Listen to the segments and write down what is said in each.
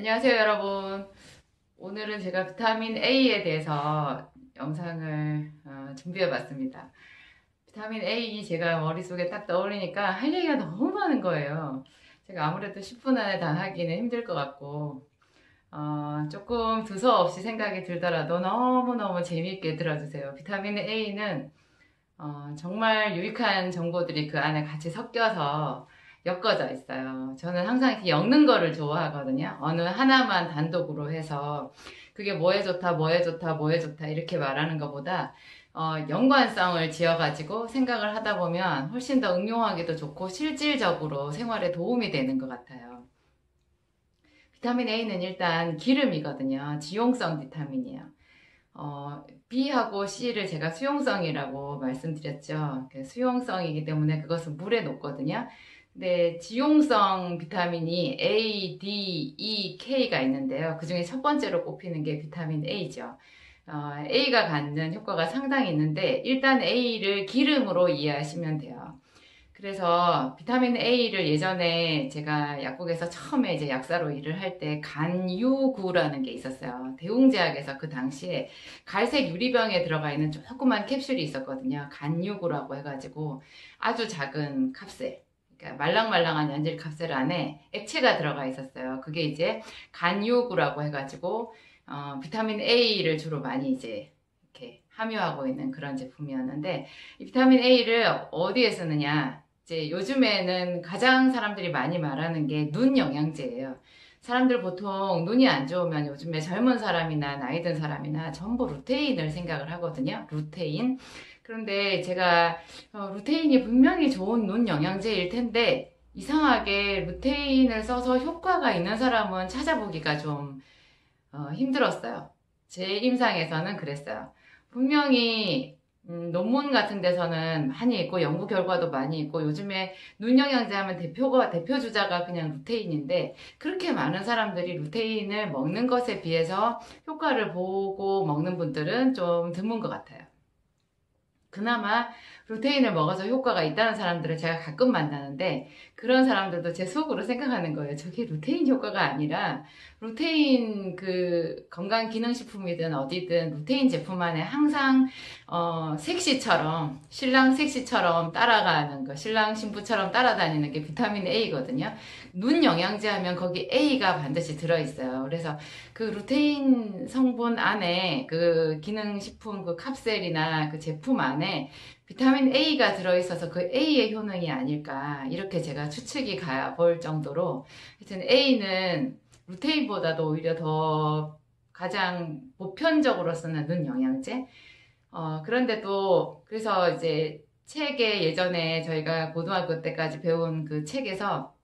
안녕하세요, 여러분. 오늘은 제가 비타민 A에 대해서 영상을 준비해 봤습니다. 비타민 A 제가 머릿속에 딱 떠올리니까 할 얘기가 너무 많은 거예요. 제가 아무래도 10분 안에 다 하기는 힘들 것 같고, 조금 두서없이 생각이 들더라도 너무너무 재미있게 들어주세요. 비타민 A는 정말 유익한 정보들이 그 안에 같이 섞여서 엮어져 있어요. 저는 항상 이렇게 엮는 거를 좋아하거든요. 어느 하나만 단독으로 해서 그게 뭐에 좋다, 뭐에 좋다, 뭐에 좋다 이렇게 말하는 것보다 연관성을 지어가지고 생각을 하다 보면 훨씬 더 응용하기도 좋고 실질적으로 생활에 도움이 되는 것 같아요. 비타민 A는 일단 기름이거든요. 지용성 비타민이에요. B하고 C를 제가 수용성이라고 말씀드렸죠. 수용성이기 때문에 그것은 물에 녹거든요. 근데 지용성 비타민이 A, D, E, K가 있는데요. 그 중에 첫 번째로 꼽히는 게 비타민 A죠. A가 갖는 효과가 상당히 있는데 일단 A를 기름으로 이해하시면 돼요. 그래서 비타민 A를 예전에 제가 약국에서 처음에 이제 약사로 일을 할 때 간유구라는 게 있었어요. 대웅제약에서 그 당시에 갈색 유리병에 들어가 있는 조그만 캡슐이 있었거든요. 간유구라고 해가지고 아주 작은 캅셀. 그러니까 말랑말랑한 연질 캅셀 안에 액체가 들어가 있었어요. 그게 이제 간유구라고 해가지고 비타민 A를 주로 많이 이제 이렇게 함유하고 있는 그런 제품이었는데 이 비타민 A를 어디에 쓰느냐? 이제 요즘에는 가장 사람들이 많이 말하는 게 눈 영양제예요. 사람들 보통 눈이 안 좋으면 요즘에 젊은 사람이나 나이 든 사람이나 전부 루테인을 생각을 하거든요. 루테인. 그런데 제가 루테인이 분명히 좋은 눈 영양제일 텐데 이상하게 루테인을 써서 효과가 있는 사람은 찾아보기가 좀 힘들었어요. 제 임상에서는 그랬어요. 분명히 논문 같은 데서는 많이 있고 연구 결과도 많이 있고 요즘에 눈 영양제 하면 대표 주자가 그냥 루테인인데 그렇게 많은 사람들이 루테인을 먹는 것에 비해서 효과를 보고 먹는 분들은 좀 드문 것 같아요. 그나마 루테인을 먹어서 효과가 있다는 사람들을 제가 가끔 만나는데 그런 사람들도 제 속으로 생각하는 거예요. 저게 루테인 효과가 아니라 루테인 그 건강기능식품이든 어디든 루테인 제품 안에 항상 섹시처럼 신랑 섹시처럼 따라가는 거 신랑 신부처럼 따라다니는 게 비타민 A거든요. 눈 영양제 하면 거기 A가 반드시 들어있어요. 그래서 그 루테인 성분 안에 그 기능식품 그 캅셀이나 그 제품 안에 비타민 A가 들어있어서 그 A의 효능이 아닐까 이렇게 제가 추측이 가볼 정도로 하여튼 A는 루테인보다도 오히려 더 가장 보편적으로 쓰는 눈 영양제 그런데도 그래서 이제 책에 예전에 저희가 고등학교 때까지 배운 그 책에서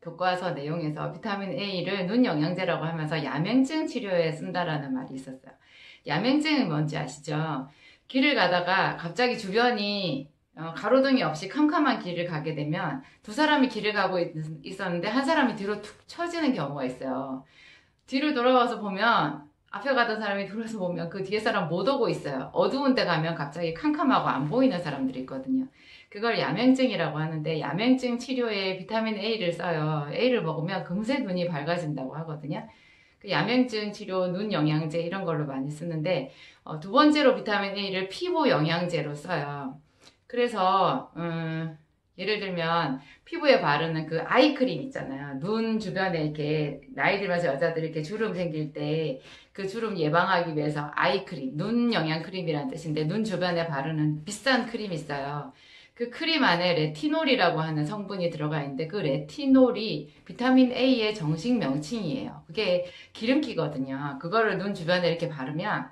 교과서 내용에서 비타민 A를 눈 영양제라고 하면서 야맹증 치료에 쓴다라는 말이 있었어요. 야맹증은 뭔지 아시죠? 길을 가다가 갑자기 주변이 가로등이 없이 캄캄한 길을 가게 되면 두 사람이 길을 가고 있었는데 한 사람이 뒤로 툭 처지는 경우가 있어요. 뒤를 돌아와서 보면 앞에 가던 사람이 돌아서 보면 그 뒤에 사람 못 오고 있어요. 어두운 데 가면 갑자기 캄캄하고 안 보이는 사람들이 있거든요. 그걸 야맹증이라고 하는데 야맹증 치료에 비타민 A를 써요. A를 먹으면 금세 눈이 밝아진다고 하거든요. 그 야맹증 치료, 눈 영양제 이런 걸로 많이 쓰는데 두 번째로 비타민 A를 피부 영양제로 써요. 그래서 예를 들면 피부에 바르는 그 아이크림 있잖아요. 눈 주변에 이렇게 나이 들면서 여자들이 이렇게 주름 생길 때 그 주름 예방하기 위해서 아이크림, 눈 영양 크림이라는 뜻인데 눈 주변에 바르는 비싼 크림 있어요. 그 크림 안에 레티놀이라고 하는 성분이 들어가 있는데 그 레티놀이 비타민 A의 정식 명칭이에요. 그게 기름기거든요. 그거를 눈 주변에 이렇게 바르면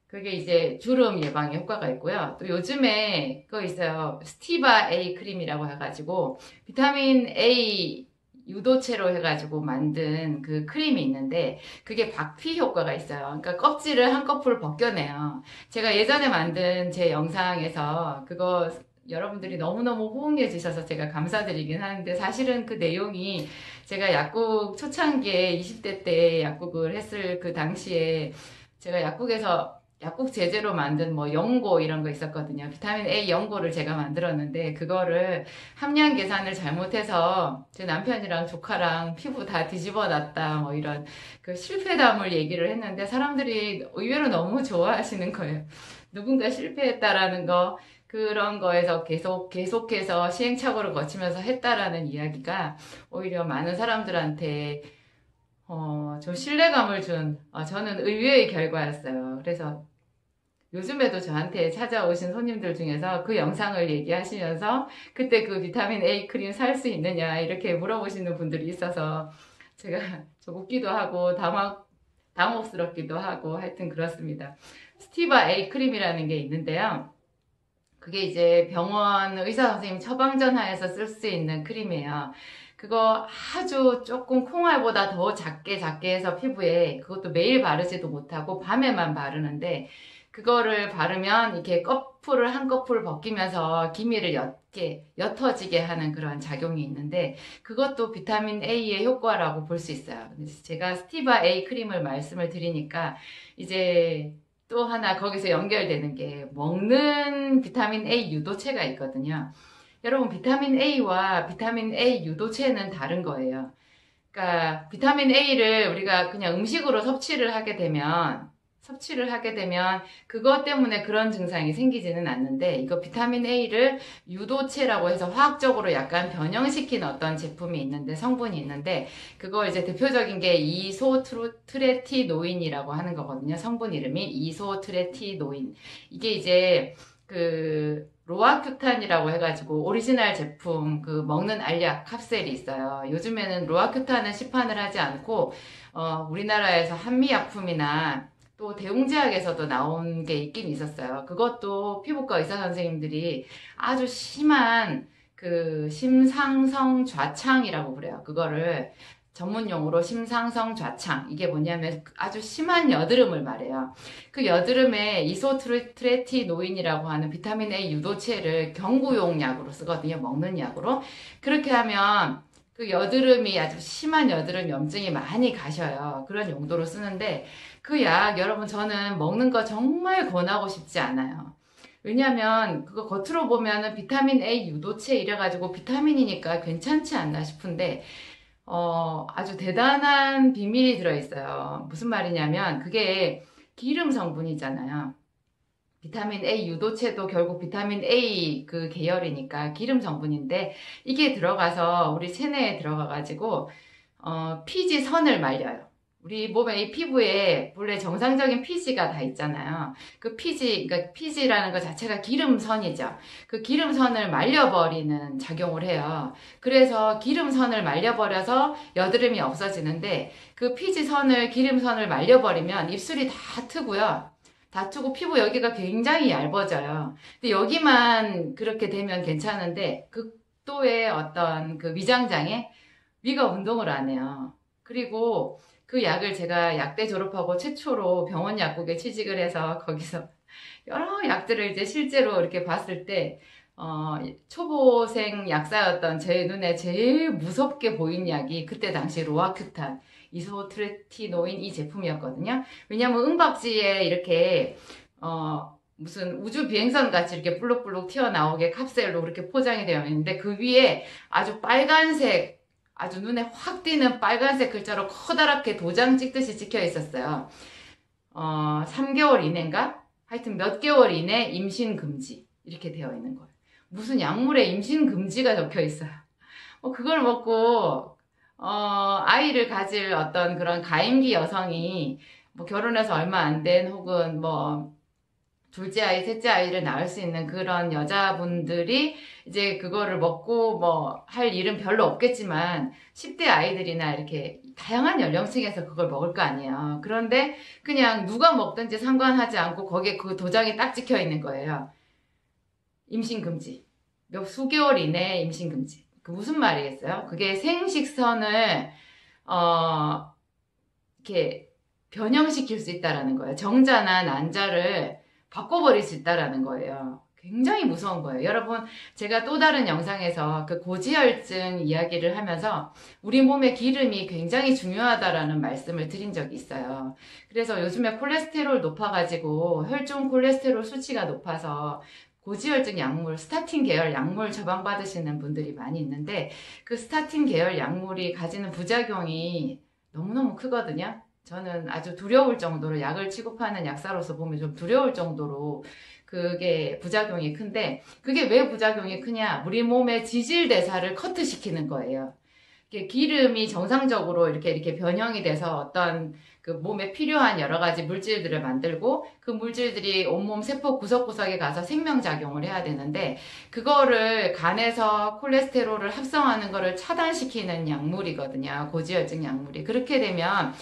그게 이제 주름 예방에 효과가 있고요. 또 요즘에 그거 있어요. 스티바 A 크림이라고 해가지고 비타민 A 유도체로 해가지고 만든 그 크림이 있는데 그게 박피 효과가 있어요. 그러니까 껍질을 한꺼풀 벗겨내요. 제가 예전에 만든 제 영상에서 그거 여러분들이 너무너무 호응해 주셔서 제가 감사드리긴 하는데 사실은 그 내용이 제가 약국 초창기에 20대 때 약국을 했을 그 당시에 제가 약국에서 약국 제제로 만든 뭐 연고 이런 거 있었거든요. 비타민 A 연고를 제가 만들었는데 그거를 함량 계산을 잘못해서 제 남편이랑 조카랑 피부 다 뒤집어 놨다 뭐 이런 그 실패담을 얘기를 했는데 사람들이 의외로 너무 좋아하시는 거예요. 누군가 실패했다라는 거 그런 거에서 계속해서 시행착오를 거치면서 했다라는 이야기가 오히려 많은 사람들한테 좀 신뢰감을 준, 저는 의외의 결과였어요. 그래서 요즘에도 저한테 찾아오신 손님들 중에서 그 영상을 얘기하시면서 그때 그 비타민 A 크림 살 수 있느냐 이렇게 물어보시는 분들이 있어서 제가 좀 웃기도 하고 당혹스럽기도 하고 하여튼 그렇습니다. 스티바 A 크림이라는 게 있는데요. 그게 이제 병원 의사 선생님 처방 전하에서 쓸 수 있는 크림이에요. 그거 아주 조금 콩알보다 더 작게 해서 피부에 그것도 매일 바르지도 못하고 밤에만 바르는데 그거를 바르면 이렇게 커플을 한 커플 벗기면서 기미를 옅어지게 하는 그런 작용이 있는데 그것도 비타민 A의 효과라고 볼 수 있어요. 그래서 제가 스티바 A 크림을 말씀을 드리니까 이제 또 하나 거기서 연결되는 게 먹는 비타민 A 유도체가 있거든요. 여러분 비타민 A와 비타민 A 유도체는 다른 거예요. 그러니까 비타민 A를 우리가 그냥 음식으로 섭취를 하게 되면 그것 때문에 그런 증상이 생기지는 않는데 이거 비타민 A를 유도체라고 해서 화학적으로 약간 변형시킨 어떤 제품이 있는데 성분이 있는데 그거 이제 대표적인 게 이소트레티노인이라고 하는 거거든요. 성분 이름이 이소트레티노인. 이게 이제 그 로아큐탄이라고 해가지고 오리지널 제품 그 먹는 알약 캅셀이 있어요. 요즘에는 로아큐탄은 시판을 하지 않고 우리나라에서 한미약품이나 또 대웅제약에서도 나온 게 있긴 있었어요. 그것도 피부과 의사 선생님들이 아주 심한 그 심상성 좌창이라고 그래요. 그거를 전문 용어로 심상성 좌창. 이게 뭐냐면 아주 심한 여드름을 말해요. 그 여드름에 이소트레티노인이라고 하는 비타민 A 유도체를 경구용 약으로 쓰거든요. 먹는 약으로. 그렇게 하면 그 여드름이 아주 심한 여드름 염증이 많이 가셔요. 그런 용도로 쓰는데 그 약 여러분 저는 먹는 거 정말 권하고 싶지 않아요. 왜냐면 그거 겉으로 보면은 비타민 A 유도체 이래가지고 비타민이니까 괜찮지 않나 싶은데 아주 대단한 비밀이 들어있어요. 무슨 말이냐면 그게 기름 성분이잖아요. 비타민 A 유도체도 결국 비타민 A 그 계열이니까 기름 성분인데 이게 들어가서 우리 체내에 들어가가지고 피지선을 말려요. 우리 몸에 이 피부에 원래 정상적인 피지가 다 있잖아요. 그 그러니까 피지라는 것 자체가 기름선이죠. 그 기름선을 말려버리는 작용을 해요. 그래서 기름선을 말려버려서 여드름이 없어지는데 그 기름선을 말려버리면 입술이 다 트고요. 다투고 피부 여기가 굉장히 얇아져요. 근데 여기만 그렇게 되면 괜찮은데 극도의 어떤 그 위장장애 위가 운동을 안 해요. 그리고 그 약을 제가 약대 졸업하고 최초로 병원 약국에 취직을 해서 거기서 여러 약들을 이제 실제로 이렇게 봤을 때 초보생 약사였던 제 눈에 제일 무섭게 보인 약이 그때 당시 로아큐탄 이소트레티노인 이 제품이었거든요. 왜냐면 은박지에 이렇게 무슨 우주 비행선 같이 이렇게 블록블록 튀어나오게 캅셀로 그렇게 포장이 되어 있는데 그 위에 아주 빨간색 아주 눈에 확 띄는 빨간색 글자로 커다랗게 도장 찍듯이 찍혀 있었어요. 3개월 이내인가? 하여튼 몇 개월 이내 임신 금지 이렇게 되어 있는 거예요. 무슨 약물에 임신 금지가 적혀 있어요. 그걸 먹고 아이를 가질 어떤 그런 가임기 여성이 뭐 결혼해서 얼마 안 된 혹은 뭐 둘째 아이, 셋째 아이를 낳을 수 있는 그런 여자분들이 이제 그거를 먹고 뭐 할 일은 별로 없겠지만 10대 아이들이나 이렇게 다양한 연령층에서 그걸 먹을 거 아니에요. 그런데 그냥 누가 먹든지 상관하지 않고 거기에 그 도장이 딱 찍혀 있는 거예요. 임신 금지. 수개월 이내에 임신 금지. 그 무슨 말이겠어요? 그게 생식선을 이렇게 변형시킬 수 있다라는 거예요. 정자나 난자를 바꿔버릴 수 있다라는 거예요. 굉장히 무서운 거예요. 여러분, 제가 또 다른 영상에서 그 고지혈증 이야기를 하면서 우리 몸의 기름이 굉장히 중요하다라는 말씀을 드린 적이 있어요. 그래서 요즘에 콜레스테롤 높아가지고 혈중 콜레스테롤 수치가 높아서 고지혈증 약물, 스타틴 계열 약물 처방받으시는 분들이 많이 있는데 그 스타틴 계열 약물이 가지는 부작용이 너무너무 크거든요. 저는 아주 두려울 정도로 약을 취급하는 약사로서 보면 좀 두려울 정도로 그게 부작용이 큰데 그게 왜 부작용이 크냐? 우리 몸의 지질 대사를 커트시키는 거예요. 기름이 정상적으로 이렇게 변형이 돼서 어떤 그 몸에 필요한 여러 가지 물질들을 만들고 그 물질들이 온몸 세포 구석구석에 가서 생명작용을 해야 되는데 그거를 간에서 콜레스테롤을 합성하는 거를 차단시키는 약물이거든요. 고지혈증 약물이. 그렇게 되면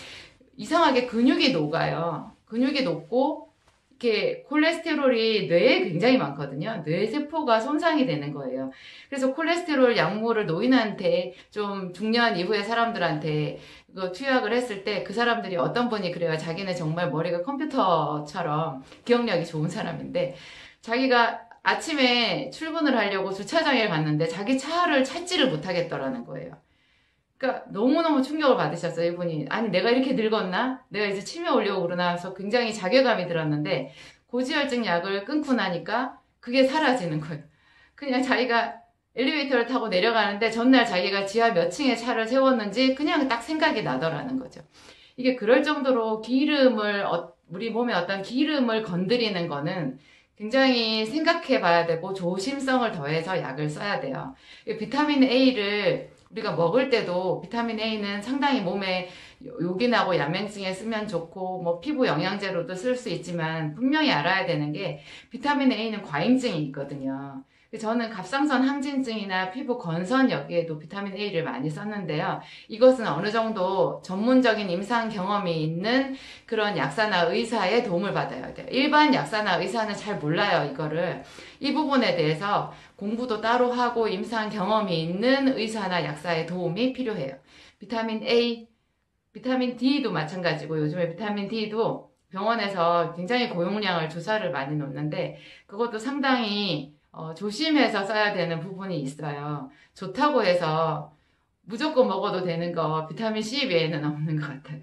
이상하게 근육이 녹아요. 근육이 녹고 이렇게 콜레스테롤이 뇌에 굉장히 많거든요. 뇌 세포가 손상이 되는 거예요. 그래서 콜레스테롤 약물을 노인한테 좀 중년 이후의 사람들한테 그거 투약을 했을 때 그 사람들이 어떤 분이 그래요. 자기는 정말 머리가 컴퓨터처럼 기억력이 좋은 사람인데 자기가 아침에 출근을 하려고 주차장에 갔는데 자기 차를 찾지를 못하겠더라는 거예요. 그러니까 너무너무 충격을 받으셨어요, 이분이. 아니, 내가 이렇게 늙었나? 내가 이제 치매 오려고 그러나 해서 굉장히 자괴감이 들었는데 고지혈증 약을 끊고 나니까 그게 사라지는 거예요. 그냥 자기가 엘리베이터를 타고 내려가는데 전날 자기가 지하 몇 층에 차를 세웠는지 그냥 딱 생각이 나더라는 거죠. 이게 그럴 정도로 기름을, 우리 몸에 어떤 기름을 건드리는 거는 굉장히 생각해 봐야 되고 조심성을 더해서 약을 써야 돼요. 비타민 A를 우리가 먹을 때도 비타민 A는 상당히 몸에 요긴하고 야맹증에 쓰면 좋고 뭐 피부 영양제로도 쓸 수 있지만 분명히 알아야 되는 게 비타민 A는 과잉증이 있거든요. 저는 갑상선 항진증이나 피부 건선 여기에도 비타민 A를 많이 썼는데요. 이것은 어느 정도 전문적인 임상 경험이 있는 그런 약사나 의사의 도움을 받아야 돼요. 일반 약사나 의사는 잘 몰라요, 이거를. 이 부분에 대해서 공부도 따로 하고 임상 경험이 있는 의사나 약사의 도움이 필요해요. 비타민 A, 비타민 D도 마찬가지고 요즘에 비타민 D도 병원에서 굉장히 고용량을 주사를 많이 놓는데 그것도 상당히 조심해서 써야 되는 부분이 있어요. 좋다고 해서 무조건 먹어도 되는 거 비타민 C 외에는 없는 것 같아요.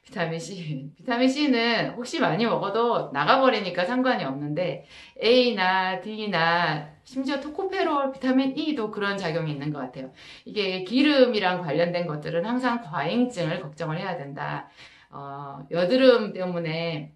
비타민 C. 비타민 C는 혹시 많이 먹어도 나가버리니까 상관이 없는데 A나 D나 심지어 토코페롤, 비타민 E도 그런 작용이 있는 것 같아요. 이게 기름이랑 관련된 것들은 항상 과잉증을 걱정을 해야 된다. 여드름 때문에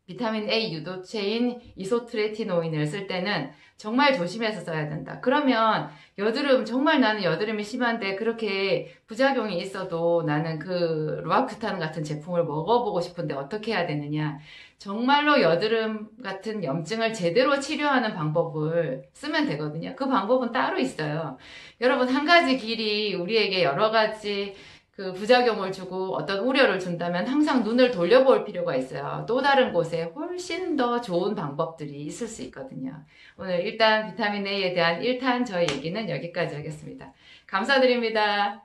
비타민 A 유도체인 이소트레티노인을 쓸 때는 정말 조심해서 써야 된다. 그러면 여드름, 정말 나는 여드름이 심한데 그렇게 부작용이 있어도 나는 그 로아큐탄 같은 제품을 먹어보고 싶은데 어떻게 해야 되느냐. 정말로 여드름 같은 염증을 제대로 치료하는 방법을 쓰면 되거든요. 그 방법은 따로 있어요. 여러분, 한 가지 길이 우리에게 여러 가지 그 부작용을 주고 어떤 우려를 준다면 항상 눈을 돌려볼 필요가 있어요. 또 다른 곳에 훨씬 더 좋은 방법들이 있을 수 있거든요. 오늘 일단 비타민 A에 대한 1탄 저의 얘기는 여기까지 하겠습니다. 감사드립니다.